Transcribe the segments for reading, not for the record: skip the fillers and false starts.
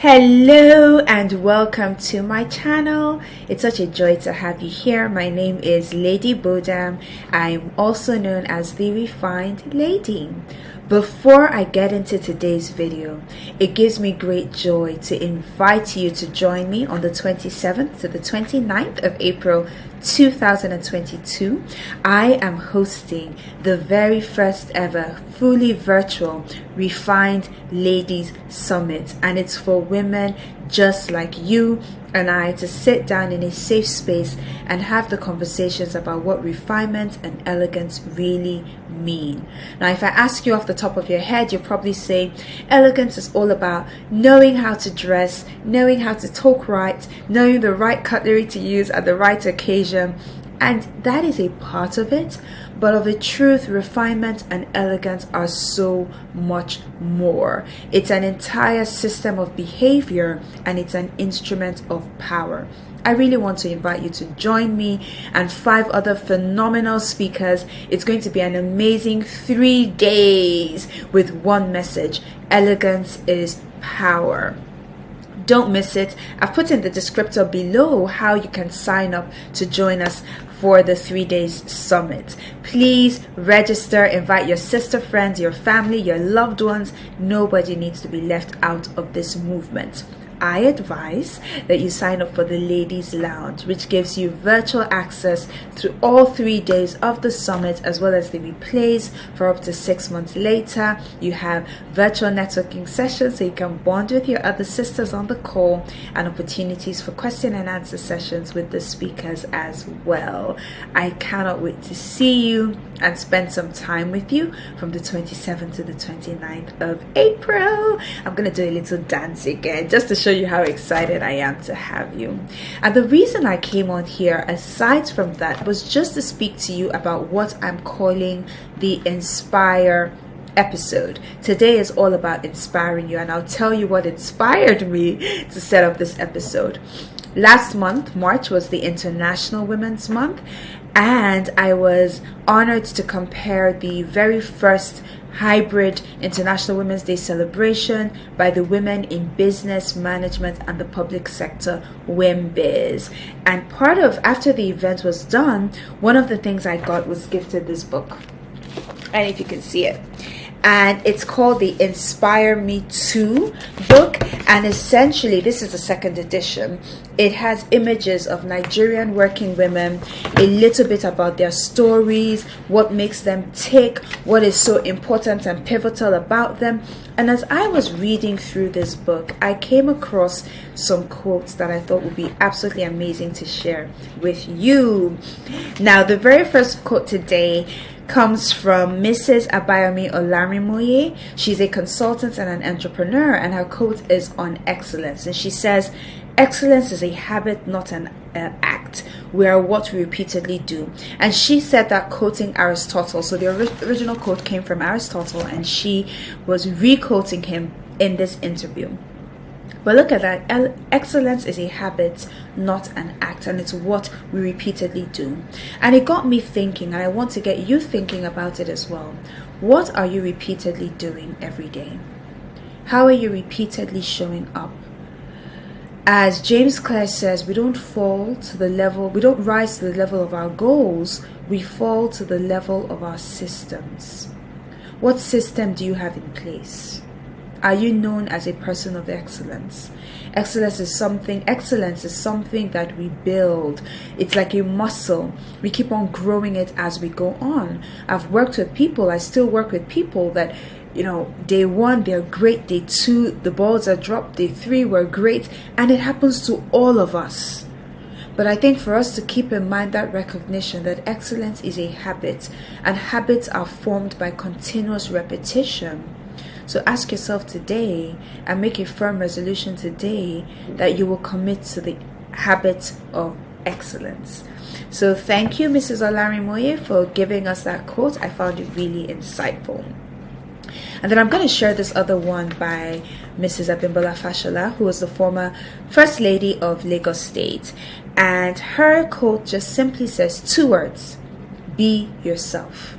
Hello and welcome to my channel. It's such a joy to have you here. My name is Lady Bodam. I'm also known as the Refined Lady. Before I get into today's video, it gives me great joy to invite you to join me on the 27th to the 29th of April 2022. I am hosting the very first ever fully virtual Refined Ladies Summit, and it's for women just like you and I to sit down in a safe space and have the conversations about what refinement and elegance really mean. Now, if I ask you off the top of your head, you'll probably say elegance is all about knowing how to dress, knowing how to talk right, knowing the right cutlery to use at the right occasion. And that is a part of it, but of a truth, refinement and elegance are so much more. It's an entire system of behavior and it's an instrument of power. I really want to invite you to join me and 5 other phenomenal speakers. It's going to be an amazing 3 days with one message: elegance is power. Don't miss it. I've put in the descriptor below how you can sign up to join us for the 3 days summit. Please register, invite your sister friends, your family, your loved ones. Nobody needs to be left out of this movement. I advise that you sign up for the Ladies Lounge, which gives you virtual access to all 3 days of the summit, as well as the replays for up to 6 months later. You have virtual networking sessions so you can bond with your other sisters on the call, and opportunities for question and answer sessions with the speakers as well. I cannot wait to see you and spend some time with you from the 27th to the 29th of April. I'm going to do a little dance again just to show you how excited I am to have you. And the reason I came on here, aside from that, was just to speak to you about what I'm calling the Inspire episode. Today is all about inspiring you, and I'll tell you what inspired me to set up this episode. Last month, March, was the International Women's Month, and I was honored to compare the very first hybrid International Women's Day celebration by the Women in Business Management and the Public Sector, WIMBIZ. And after the event was done, one of the things I got was gifted this book. And if you can see it, and it's called the Inspire Me Too book, and essentially this is the second edition. It has images of Nigerian working women, a little bit about their stories, what makes them tick, what is so important and pivotal about them. And as I was reading through this book, I came across some quotes that I thought would be absolutely amazing to share with you. Now, the very first quote today comes from Mrs. Abayomi Olarimoye. She's a consultant and an entrepreneur, and her quote is on excellence. And she says, "Excellence is a habit, not an act. We are what we repeatedly do." And she said that quoting Aristotle. So the original quote came from Aristotle, and she was re-quoting him in this interview. But look at that. Excellence is a habit, not an act, and it's what we repeatedly do. And it got me thinking, and I want to get you thinking about it as well. What are you repeatedly doing every day? How are you repeatedly showing up? As James Clear says, we don't rise to the level of our goals, we fall to the level of our systems. What system do you have in place? Are you known as a person of excellence? Excellence is something that we build. It's like a muscle. We keep on growing it as we go on. I've worked with people, I still work with people that, day 1, they're great. Day 2, the balls are dropped. Day 3, we're great. And it happens to all of us. But I think for us to keep in mind that recognition that excellence is a habit, and habits are formed by continuous repetition. So ask yourself today and make a firm resolution today that you will commit to the habit of excellence. So thank you, Mrs. Olarimoye, for giving us that quote. I found it really insightful. And then I'm going to share this other one by Mrs. Abimbola Fashola, who was the former First Lady of Lagos State. And her quote just simply says 2 words: be yourself.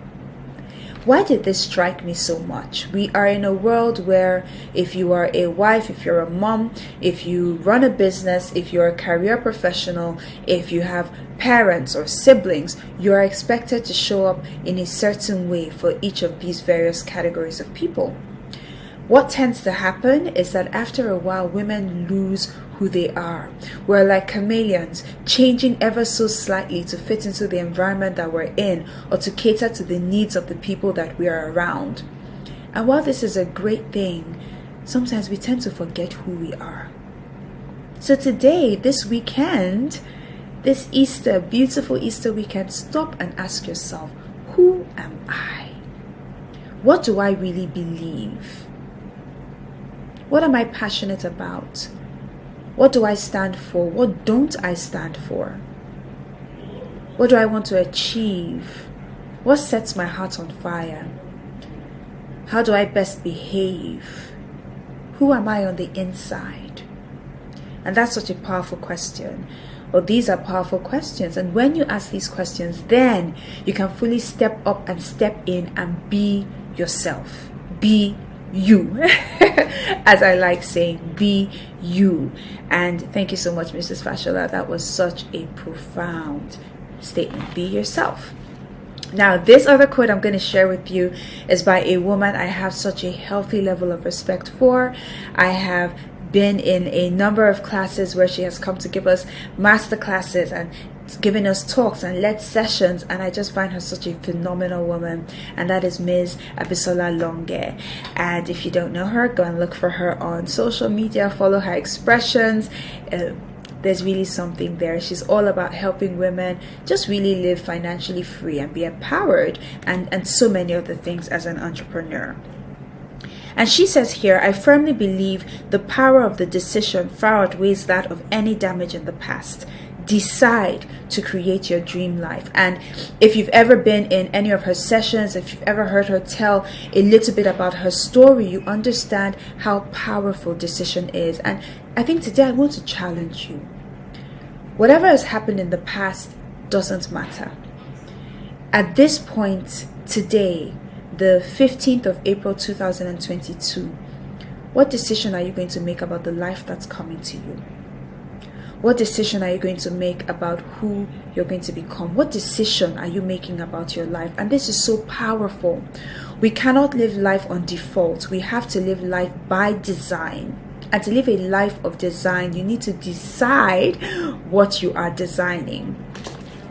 Why did this strike me so much? We are in a world where if you are a wife, if you're a mom, if you run a business, if you're a career professional, if you have parents or siblings, you are expected to show up in a certain way for each of these various categories of people. What tends to happen is that after a while, women lose who they are. We're like chameleons, changing ever so slightly to fit into the environment that we're in or to cater to the needs of the people that we are around. And while this is a great thing, sometimes we tend to forget who we are. So today, this weekend, this Easter, beautiful Easter weekend, stop and ask yourself, who am I? What do I really believe? What am I passionate about? What do I stand for? What don't I stand for? What do I want to achieve? What sets my heart on fire? How do I best behave? Who am I on the inside? And that's such a powerful question. Well, these are powerful questions. And when you ask these questions, then you can fully step up and step in and be yourself. Be you. As I like saying, be you. And thank you so much, Mrs. Fashola. That was such a profound statement. Be yourself. Now, this other quote I'm going to share with you is by a woman I have such a healthy level of respect for. I have been in a number of classes where she has come to give us master classes and giving us talks and led sessions, and I just find her such a phenomenal woman, and that is Ms. Abisola Longe. And if you don't know her, go and look for her on social media, follow her expressions. There's really something there. She's all about helping women just really live financially free and be empowered, and so many other things as an entrepreneur. And she says here, I firmly believe the power of the decision far outweighs that of any damage in the past. Decide to create your dream life. And if you've ever been in any of her sessions, if you've ever heard her tell a little bit about her story, you understand how powerful decision is. And I think today I want to challenge you. Whatever has happened in the past doesn't matter. At this point today, the 15th of April 2022, what decision are you going to make about the life that's coming to you? What decision are you going to make about who you're going to become? What decision are you making about your life? And this is so powerful. We cannot live life on default. We have to live life by design. And to live a life of design, you need to decide what you are designing.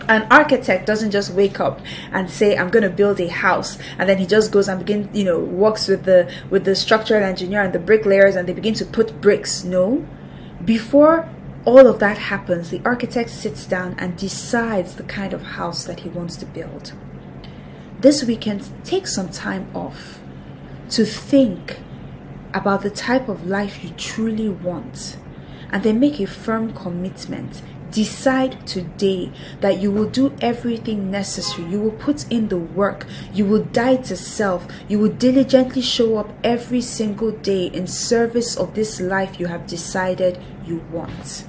An architect doesn't just wake up and say, I'm going to build a house, and then he just goes and works with the structural engineer and the bricklayers, and they begin to put bricks. No. Before all of that happens, the architect sits down and decides the kind of house that he wants to build. This weekend, take some time off to think about the type of life you truly want, and then make a firm commitment. Decide today that you will do everything necessary. You will put in the work. You will die to self. You will diligently show up every single day in service of this life you have decided you want.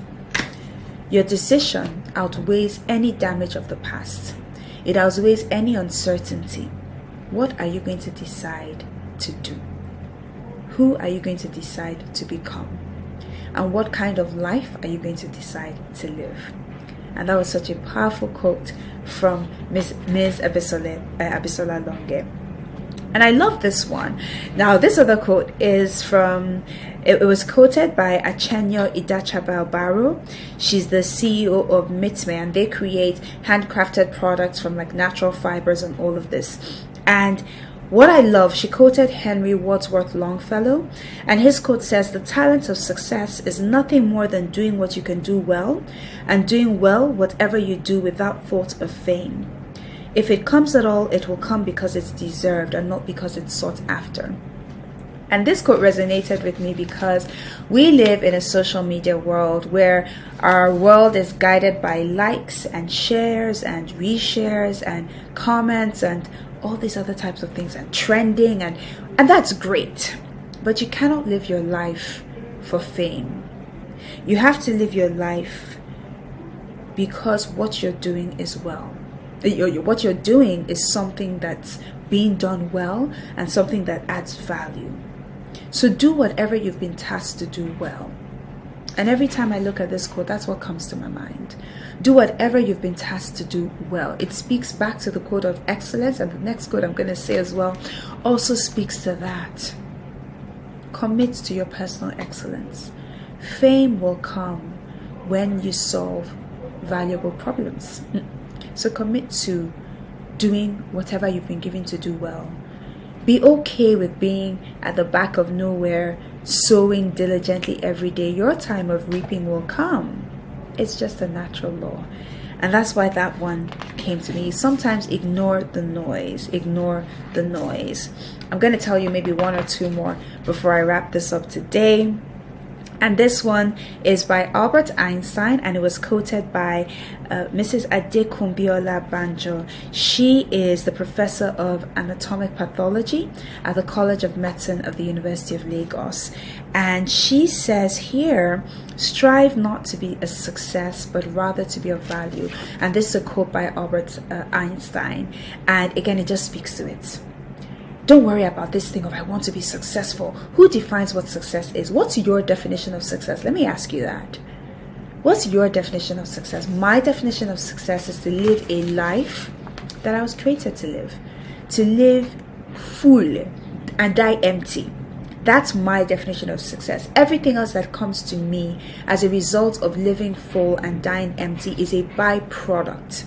Your decision outweighs any damage of the past. It outweighs any uncertainty. What are you going to decide to do? Who are you going to decide to become? And what kind of life are you going to decide to live? And that was such a powerful quote from Ms. Abisola Longe. And I love this one. Now, this other quote is from, it was quoted by Achenyo Idachabal-Baro. She's the CEO of Mitme, and they create handcrafted products from like natural fibers and all of this. And what I love, she quoted Henry Wadsworth Longfellow, and his quote says, the talent of success is nothing more than doing what you can do well, and doing well whatever you do without thought of fame. If it comes at all, it will come because it's deserved and not because it's sought after. And this quote resonated with me because we live in a social media world where our world is guided by likes and shares and reshares and comments and all these other types of things and trending, and that's great. But you cannot live your life for fame. You have to live your life because what you're doing is well. What you're doing is something that's being done well and something that adds value. So do whatever you've been tasked to do well. And every time I look at this quote, that's what comes to my mind. Do whatever you've been tasked to do well. It speaks back to the quote of excellence, and the next quote I'm going to say as well also speaks to that. Commit to your personal excellence. Fame will come when you solve valuable problems. So commit to doing whatever you've been given to do well. Be okay with being at the back of nowhere, sowing diligently every day. Your time of reaping will come. It's just a natural law. And that's why that one came to me. Sometimes ignore the noise. Ignore the noise. I'm going to tell you maybe one or two more before I wrap this up today. And this one is by Albert Einstein, and it was quoted by Mrs. Adekumbiola Banjo. She is the professor of anatomic pathology at the College of Medicine of the University of Lagos. And she says here, strive not to be a success, but rather to be of value. And this is a quote by Albert Einstein. And again, it just speaks to it. Don't worry about this thing of I want to be successful. Who defines what success is? What's your definition of success? Let me ask you that. What's your definition of success? My definition of success is to live a life that I was created to live. To live full and die empty. That's my definition of success. Everything else that comes to me as a result of living full and dying empty is a byproduct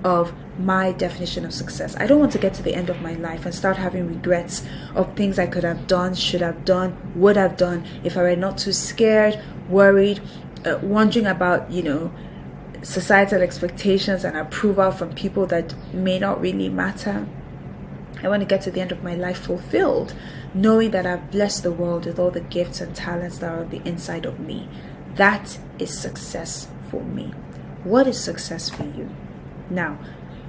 of my definition of success. I don't want to get to the end of my life and start having regrets of things I could have done, should have done, would have done if I were not too scared, worried, wondering about, societal expectations and approval from people that may not really matter. I want to get to the end of my life fulfilled, knowing that I've blessed the world with all the gifts and talents that are on the inside of me. That is success for me. What is success for you? Now,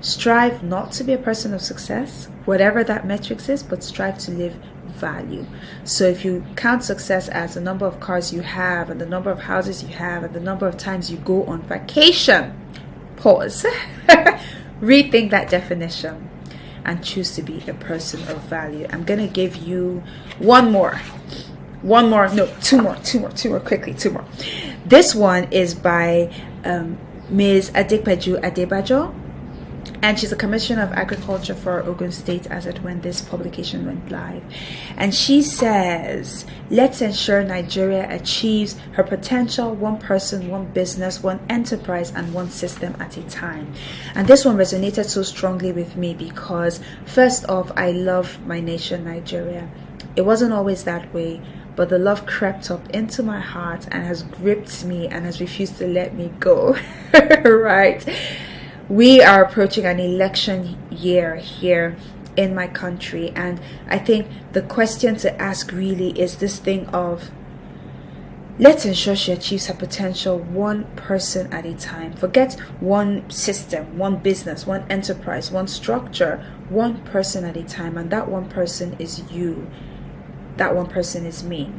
strive not to be a person of success, whatever that metrics is, but strive to live value. So if you count success as the number of cars you have and the number of houses you have and the number of times you go on vacation, pause, rethink that definition and choose to be a person of value. I'm going to give you two more, quickly, two more. This one is by Ms. Adepeju Adebajo, and she's a commissioner of agriculture for Ogun State as at when this publication went live. And she says, let's ensure Nigeria achieves her potential, one person, one business, one enterprise, and one system at a time. And this one resonated so strongly with me because, first off, I love my nation, Nigeria. It wasn't always that way, but the love crept up into my heart and has gripped me and has refused to let me go. Right? We are approaching an election year here in my country, and I think the question to ask really is this thing of, let's ensure she achieves her potential one person at a time. Forget one system, one business, one enterprise, one structure, one person at a time, and that one person is you. That one person is me.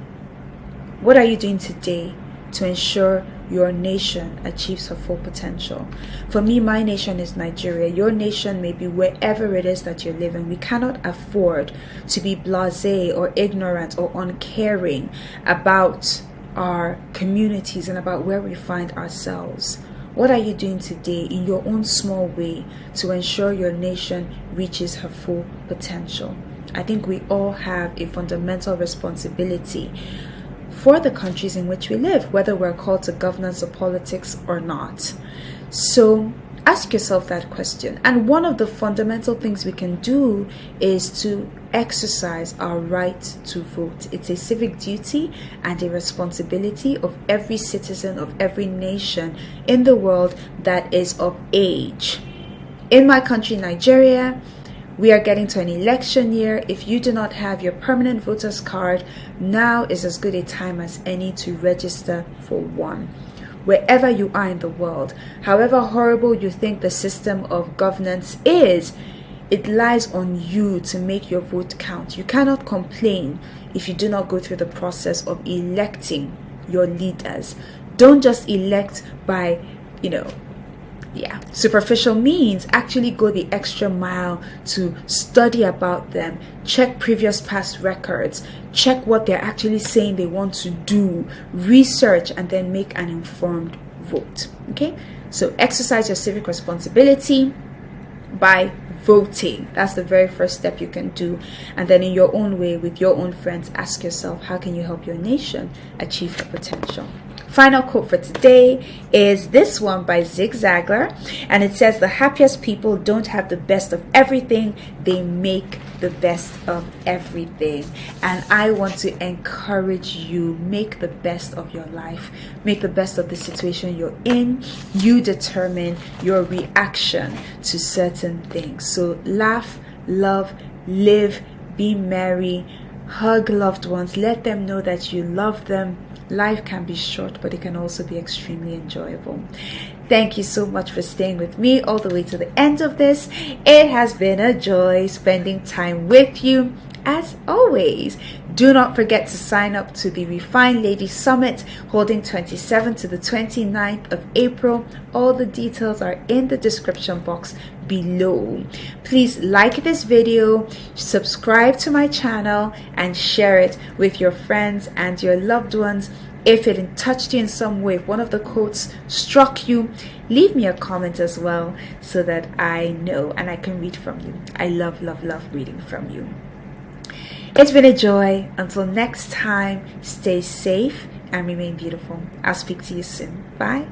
What are you doing today to ensure your nation achieves her full potential? For me, my nation is Nigeria. Your nation may be wherever it is that you're living. We cannot afford to be blasé or ignorant or uncaring about our communities and about where we find ourselves. What are you doing today in your own small way to ensure your nation reaches her full potential? I think we all have a fundamental responsibility for the countries in which we live, whether we're called to governance or politics or not. So ask yourself that question. And one of the fundamental things we can do is to exercise our right to vote. It's a civic duty and a responsibility of every citizen of every nation in the world that is of age. In my country, Nigeria, we are getting to an election year. If you do not have your permanent voter's card, now is as good a time as any to register for one. Wherever you are in the world, however horrible you think the system of governance is, it lies on you to make your vote count. You cannot complain if you do not go through the process of electing your leaders. Don't just elect by, Yeah, superficial means actually go the extra mile to study about them, check previous past records, check what they're actually saying they want to do, research, and then make an informed vote. Okay, so exercise your civic responsibility by voting. That's the very first step you can do. And then in your own way, with your own friends, ask yourself, how can you help your nation achieve her potential? Final quote for today is this one by Zig Ziglar, and it says, the happiest people don't have the best of everything, they make the best of everything. And I want to encourage you, make the best of your life, make the best of the situation you're in. You determine your reaction to certain things. So laugh, love, live, be merry, hug loved ones, let them know that you love them. Life can be short, but it can also be extremely enjoyable. Thank you so much for staying with me all the way to the end of this. It has been a joy spending time with you. As always, do not forget to sign up to the Refined Lady Summit holding 27th to the 29th of April. All the details are in the description box below. Please like this video, subscribe to my channel, and share it with your friends and your loved ones. If it touched you in some way, if one of the quotes struck you, leave me a comment as well so that I know and I can read from you. I love, love, love reading from you. It's been a joy. Until next time, stay safe and remain beautiful. I'll speak to you soon. Bye.